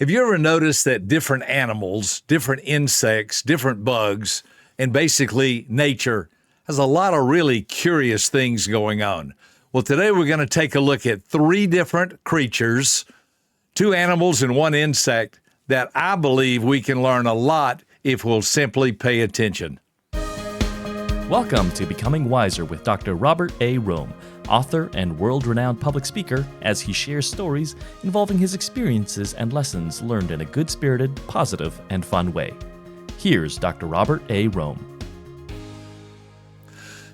Have you ever noticed that different animals, different insects, different bugs, and basically nature has a lot of really curious things going on? Well, today we're going to take a look at three different creatures, two animals and one insect, that I believe we can learn a lot if we'll simply pay attention. Welcome to Becoming Wiser with Dr. Robert A. Rome, author and world-renowned public speaker, as he shares stories involving his experiences and lessons learned in a good-spirited, positive, and fun way. Here's Dr. Robert A. Rome.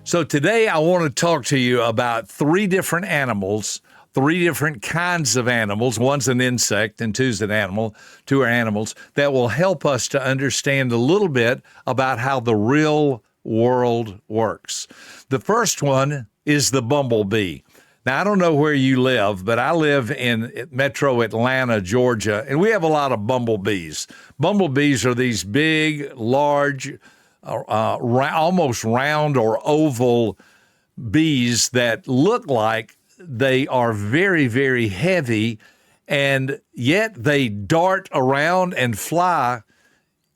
So today I want to talk to you about three different animals, three different kinds of animals. One's an insect and two's an animal. Two are animals that will help us to understand a little bit about how the real world works. The first one is the bumblebee. Now, I don't know where you live, but I live in metro Atlanta, Georgia, and we have a lot of bumblebees. Bumblebees are these big, large, almost round or oval bees that look like they are very, very heavy, and yet they dart around and fly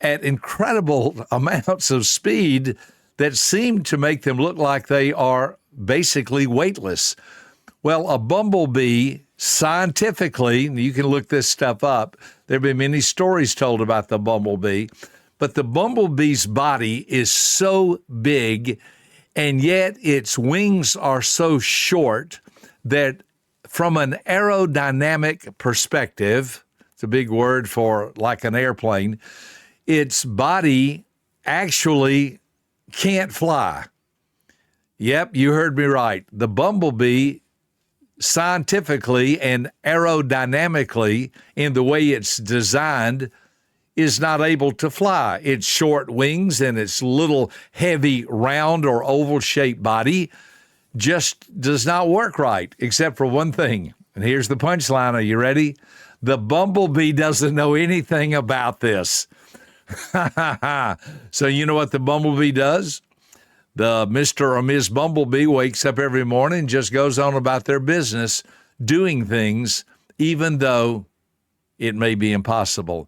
at incredible amounts of speed that seem to make them look like they are basically weightless. Well, a bumblebee, scientifically, you can look this stuff up, there have been many stories told about the bumblebee, but the bumblebee's body is so big, and yet its wings are so short that from an aerodynamic perspective, it's a big word for like an airplane, its body actually can't fly. Yep, you heard me right. The bumblebee, scientifically and aerodynamically, in the way it's designed, is not able to fly. Its short wings and its little heavy round or oval-shaped body just does not work right, except for one thing. And here's the punchline. Are you ready? The bumblebee doesn't know anything about this. So you know what the bumblebee does? The Mr. or Ms. Bumblebee wakes up every morning and just goes on about their business, doing things, even though it may be impossible.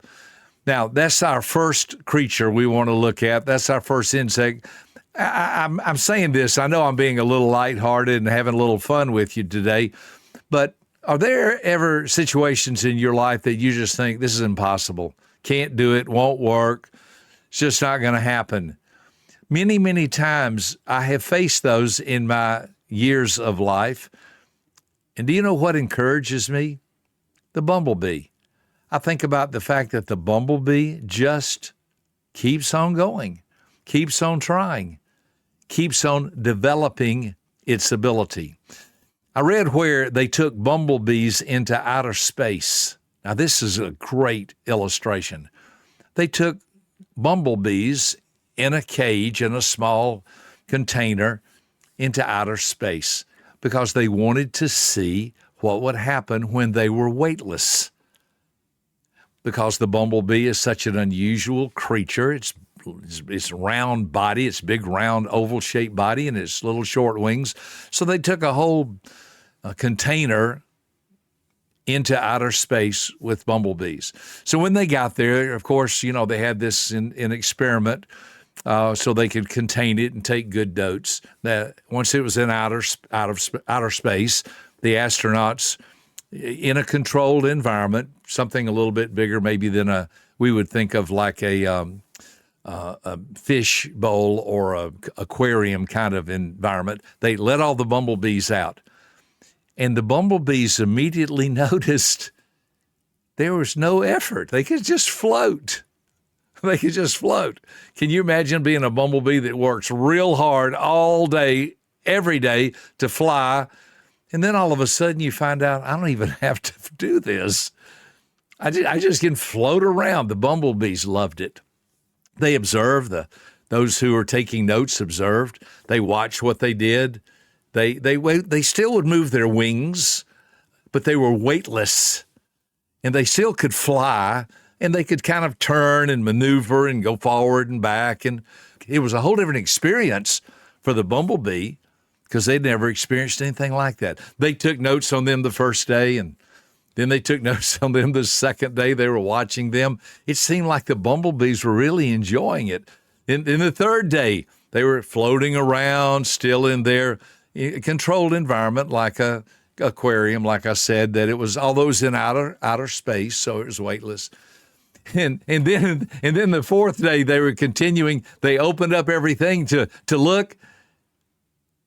Now, that's our first creature we want to look at. That's our first insect. I'm saying this, I know I'm being a little lighthearted and having a little fun with you today, but are there ever situations in your life that you just think, this is impossible? Can't do it, won't work, it's just not going to happen? Many, many times I have faced those in my years of life. And do you know what encourages me? The bumblebee. I think about the fact that the bumblebee just keeps on going, keeps on trying, keeps on developing its ability. I read where they took bumblebees into outer space. Now, this is a great illustration. They took bumblebees in a cage, in a small container, into outer space because they wanted to see what would happen when they were weightless. Because the bumblebee is such an unusual creature, its round body, its big round oval-shaped body, and its little short wings. So they took a whole container into outer space with bumblebees. So when they got there, of course, you know, they had this in experiment so they could contain it and take good notes. That once it was in outer space, the astronauts, in a controlled environment, something a little bit bigger maybe than we would think of like a fish bowl or a aquarium kind of environment, they let all the bumblebees out. And the bumblebees immediately noticed there was no effort. They could just float. They could just float. Can you imagine being a bumblebee that works real hard all day, every day to fly, and then all of a sudden you find out, I don't even have to do this. I just can float around. The bumblebees loved it. They observed, those who were taking notes observed. They watched what they did. They still would move their wings, but they were weightless, and they still could fly, and they could kind of turn and maneuver and go forward and back, and it was a whole different experience for the bumblebee because they'd never experienced anything like that. They took notes on them the first day, and Then they took notice on them the second day they were watching them. It seemed like the bumblebees were really enjoying it. In the third day, they were floating around, still in their controlled environment, like a aquarium, like I said, that it was, although it was in outer space, so it was weightless. And then the fourth day they were continuing. They opened up everything to look,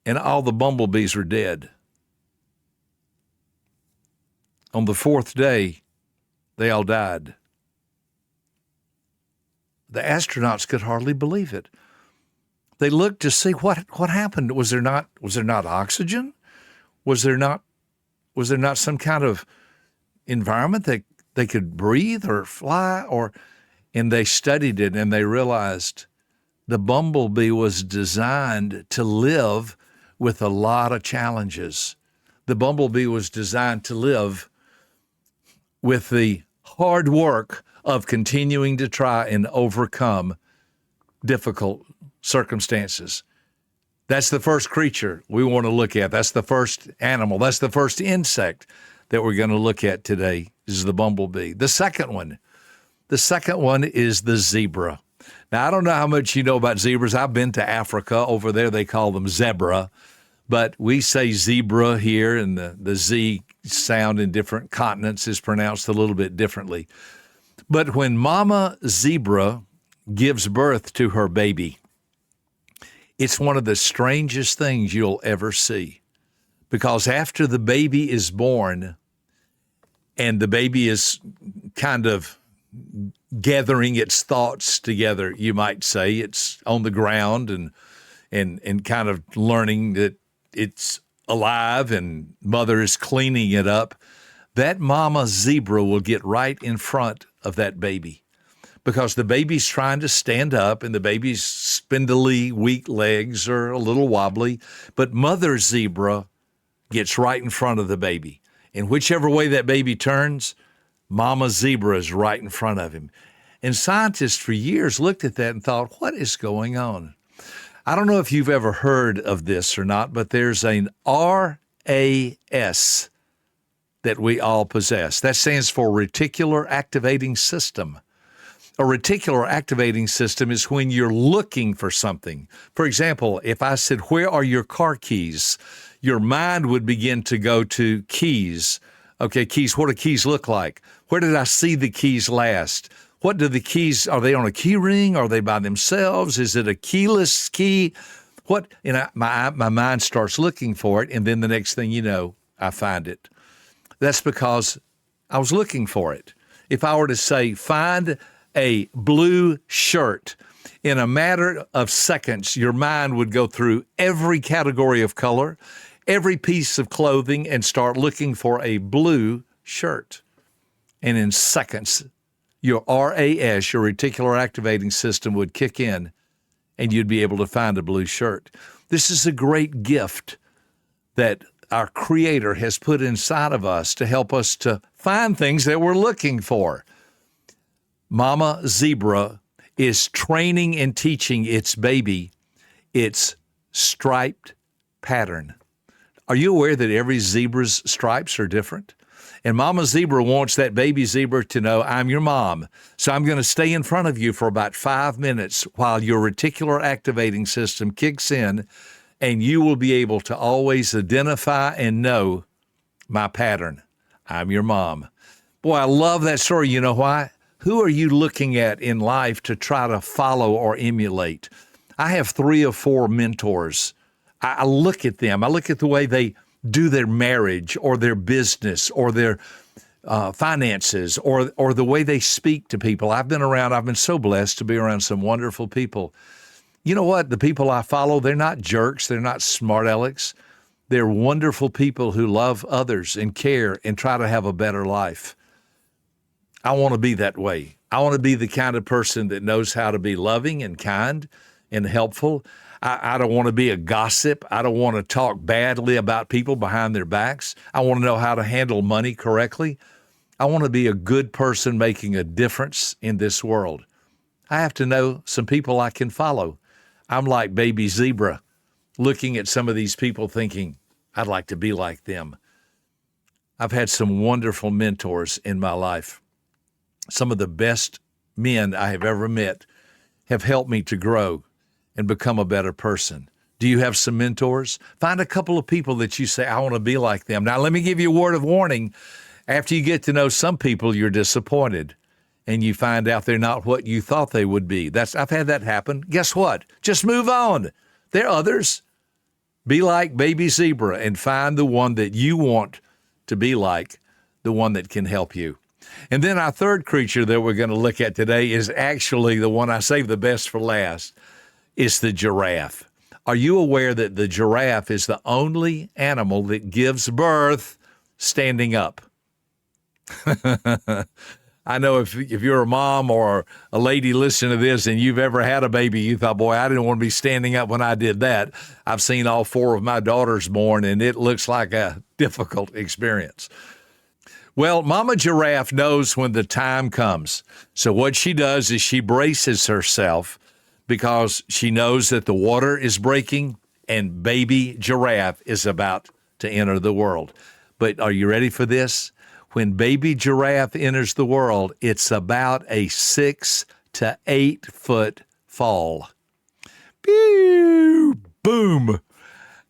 and all the bumblebees were dead. On the fourth day, they all died. The astronauts could hardly believe it. They looked to see what happened. Was there not oxygen? Was there not some kind of environment that they could breathe or fly? And they studied it, and they realized the bumblebee was designed to live with a lot of challenges. The bumblebee was designed to live with the hard work of continuing to try and overcome difficult circumstances. That's the first creature we want to look at. That's the first animal. That's the first insect that we're going to look at today is the bumblebee. The second one is the zebra. Now, I don't know how much you know about zebras. I've been to Africa. Over there, they call them zebra. But we say zebra here, and the Z sound in different continents is pronounced a little bit differently. But when mama zebra gives birth to her baby, it's one of the strangest things you'll ever see. Because after the baby is born, and the baby is kind of gathering its thoughts together, you might say, it's on the ground and kind of learning that it's alive, and mother is cleaning it up, that mama zebra will get right in front of that baby because the baby's trying to stand up and the baby's spindly, weak legs are a little wobbly, but mother zebra gets right in front of the baby. And whichever way that baby turns, mama zebra is right in front of him. And scientists for years looked at that and thought, what is going on? I don't know if you've ever heard of this or not, but there's an RAS that we all possess. That stands for reticular activating system. A reticular activating system is when you're looking for something. For example, if I said, where are your car keys? Your mind would begin to go to keys. Okay, keys, what do keys look like? Where did I see the keys last? What do the keys, are they on a key ring? Are they by themselves? Is it a keyless key? My mind starts looking for it, and then the next thing you know, I find it. That's because I was looking for it. If I were to say, find a blue shirt, in a matter of seconds, your mind would go through every category of color, every piece of clothing, and start looking for a blue shirt. And in seconds, your RAS, your reticular activating system, would kick in, and you'd be able to find a blue shirt. This is a great gift that our Creator has put inside of us to help us to find things that we're looking for. Mama zebra is training and teaching its baby its striped pattern. Are you aware that every zebra's stripes are different? And mama zebra wants that baby zebra to know, I'm your mom, so I'm going to stay in front of you for about 5 minutes while your reticular activating system kicks in, and you will be able to always identify and know my pattern. I'm your mom. Boy, I love that story. You know why? Who are you looking at in life to try to follow or emulate? I have 3 or 4 mentors. I look at them. I look at the way they do their marriage or their business or their finances or the way they speak to people. I've been so blessed to be around some wonderful people. You know what? The people I follow, they're not jerks. They're not smart alecks. They're wonderful people who love others and care and try to have a better life. I want to be that way. I want to be the kind of person that knows how to be loving and kind and helpful. I don't want to be a gossip. I don't want to talk badly about people behind their backs. I want to know how to handle money correctly. I want to be a good person making a difference in this world. I have to know some people I can follow. I'm like baby zebra, looking at some of these people thinking, I'd like to be like them. I've had some wonderful mentors in my life. Some of the best men I have ever met have helped me to grow and become a better person. Do you have some mentors? Find a couple of people that you say, I want to be like them. Now, let me give you a word of warning. After you get to know some people, you're disappointed and you find out they're not what you thought they would be. I've had that happen. Guess what? Just move on. There are others. Be like baby zebra and find the one that you want to be like, the one that can help you. And then our third creature that we're going to look at today is actually the one I saved the best for last. It's the giraffe. Are you aware that the giraffe is the only animal that gives birth standing up? I know if you're a mom or a lady listening to this and you've ever had a baby, you thought, boy, I didn't want to be standing up when I did that. I've seen all 4 of my daughters born, and it looks like a difficult experience. Well, Mama Giraffe knows when the time comes. So what she does is she braces herself because she knows that the water is breaking and baby giraffe is about to enter the world. But are you ready for this? When baby giraffe enters the world, it's about a 6 to 8 foot fall. Pew! Boom!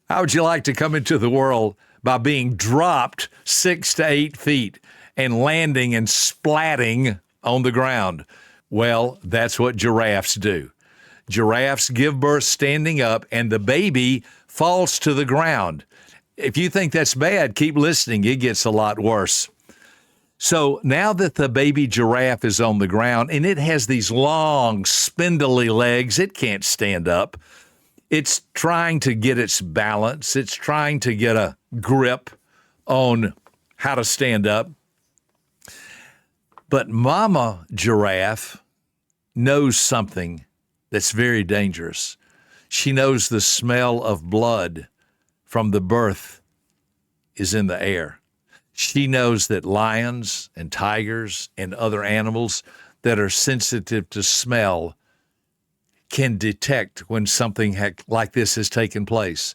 How would you like to come into the world by being dropped 6 to 8 feet and landing and splatting on the ground? Well, that's what giraffes do. Giraffes give birth standing up, and the baby falls to the ground. If you think that's bad, keep listening. It gets a lot worse. So now that the baby giraffe is on the ground, and it has these long, spindly legs, it can't stand up. It's trying to get its balance. It's trying to get a grip on how to stand up. But Mama Giraffe knows something that's very dangerous. She knows the smell of blood from the birth is in the air. She knows that lions and tigers and other animals that are sensitive to smell can detect when something like this has taken place,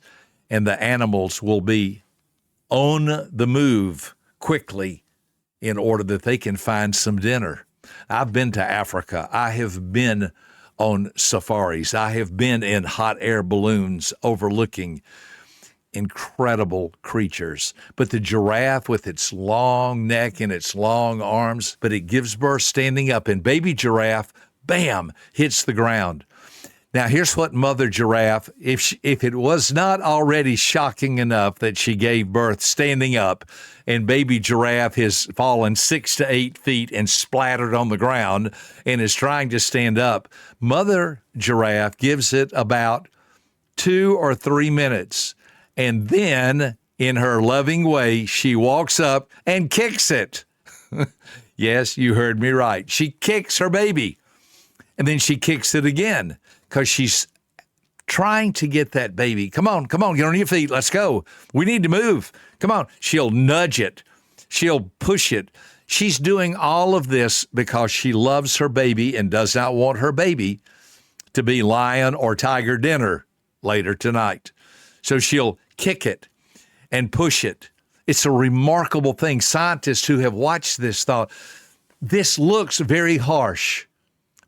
and the animals will be on the move quickly in order that they can find some dinner. I've been to Africa. I have been on safaris. I have been in hot air balloons overlooking incredible creatures. But the giraffe with its long neck and its long arms, but it gives birth standing up, and baby giraffe, bam, hits the ground. Now, here's what Mother Giraffe, if it was not already shocking enough that she gave birth standing up and baby giraffe has fallen 6 to 8 feet and splattered on the ground and is trying to stand up, Mother Giraffe gives it about 2 or 3 minutes. And then, in her loving way, she walks up and kicks it. Yes, you heard me right. She kicks her baby. And then she kicks it again because she's trying to get that baby. Come on, get on your feet. Let's go. We need to move. Come on. She'll nudge it. She'll push it. She's doing all of this because she loves her baby and does not want her baby to be lion or tiger dinner later tonight. So she'll kick it and push it. It's a remarkable thing. Scientists who have watched this thought, this looks very harsh,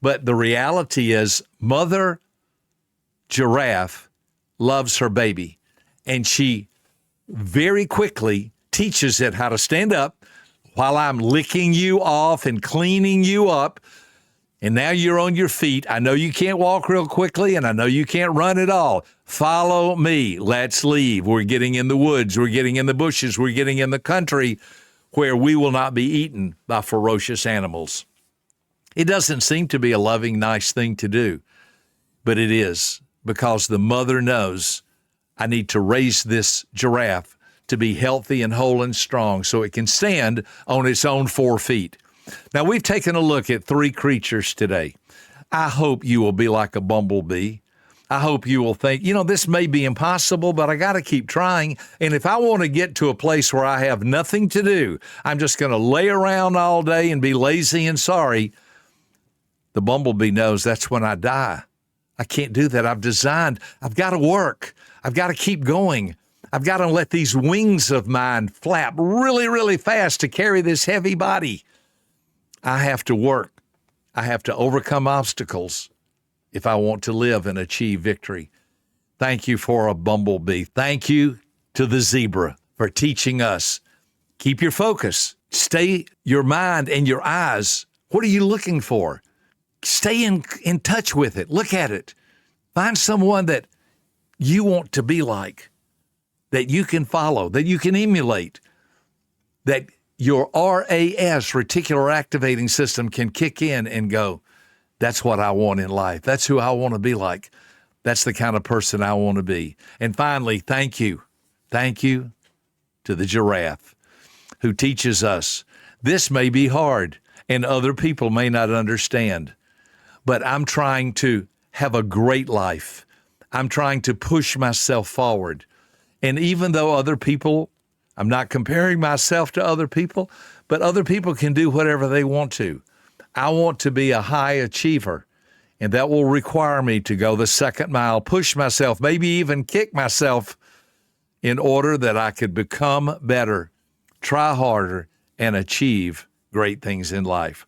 but the reality is Mother Giraffe loves her baby, and she very quickly teaches it how to stand up while I'm licking you off and cleaning you up. And now you're on your feet. I know you can't walk real quickly, and I know you can't run at all. Follow me. Let's leave. We're getting in the woods. We're getting in the bushes. We're getting in the country where we will not be eaten by ferocious animals. It doesn't seem to be a loving, nice thing to do, but it is, because the mother knows I need to raise this giraffe to be healthy and whole and strong so it can stand on its own 4 feet. Now, we've taken a look at 3 creatures today. I hope you will be like a bumblebee. I hope you will think, this may be impossible, but I got to keep trying. And if I want to get to a place where I have nothing to do, I'm just going to lay around all day and be lazy and sorry. The bumblebee knows that's when I die. I can't do that. I've got to work. I've got to keep going. I've got to let these wings of mine flap really, really fast to carry this heavy body. I have to work. I have to overcome obstacles if I want to live and achieve victory. Thank you for a bumblebee. Thank you to the zebra for teaching us. Keep your focus. Stay your mind and your eyes. What are you looking for? Stay in touch with it. Look at it. Find someone that you want to be like, that you can follow, that you can emulate, that your RAS, reticular activating system, can kick in and go, that's what I want in life. That's who I want to be like. That's the kind of person I want to be. And finally, thank you. Thank you to the giraffe who teaches us this may be hard and other people may not understand, but I'm trying to have a great life. I'm trying to push myself forward. And even though other people, I'm not comparing myself to other people, but other people can do whatever they want to. I want to be a high achiever, and that will require me to go the second mile, push myself, maybe even kick myself in order that I could become better, try harder, and achieve great things in life.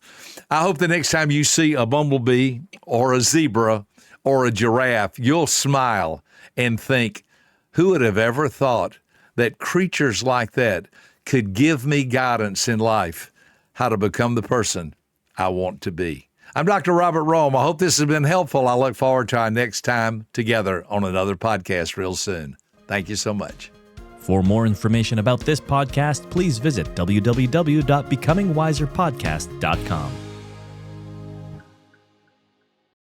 I hope the next time you see a bumblebee or a zebra or a giraffe, you'll smile and think, who would have ever thought that creatures like that could give me guidance in life, how to become the person I want to be. I'm Dr. Robert Rome. I hope this has been helpful. I look forward to our next time together on another podcast real soon. Thank you so much. For more information about this podcast, please visit www.becomingwiserpodcast.com.